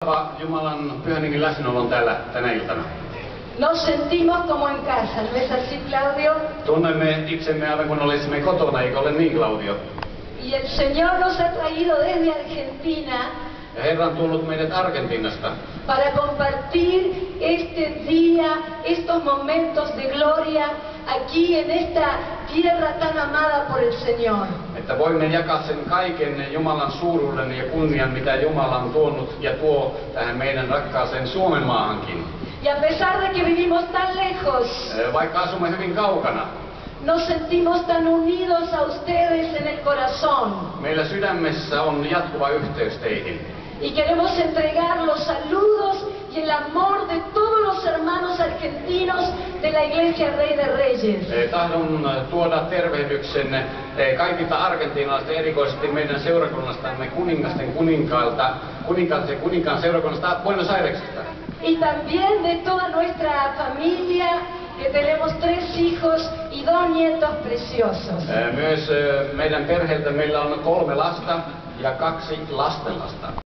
mukava Jumalan pyhän hengen läsnäolo on täällä tänä iltana. Nos sentimos como en casa, ¿no es así, Claudio? Tunnemme itsemme aivan kun olisimme kotona, eikö ole niin, Claudio? Y el Señor nos ha traído desde Argentina Ja Herra on tullut meidät Argentiinasta para compartir este día, estos momentos de gloria aquí en esta tierra tan amada por el Señor. että voimme jakaa sen kaiken Jumalan suuruuden ja kunnian, mitä Jumala on tuonut ja tuo tähän meidän rakkaaseen Suomen maahankin. Y a pesar de que vivimos tan lejos, Vaikka asumme hyvin kaukana, nos sentimos tan unidos a ustedes en el corazón. meillä sydämessä on jatkuva yhteys teihin. Y queremos entregar los saludos y el amor de todos los hermanos argentinos de la Iglesia Rey de Reyes. Tahdon tuoda tervehdyksen kaikilta argentiinalaisista, erikoisesti meidän seurakunnastamme kuninkasten kuninkaalta, kuninkaan seurakunnasta Buenos Airesista. Y también de toda nuestra familia, que tenemos 3 hijos y 2 nietos preciosos. Myös meidän perheeltä meillä on 3 lasta ja 2 lastenlasta.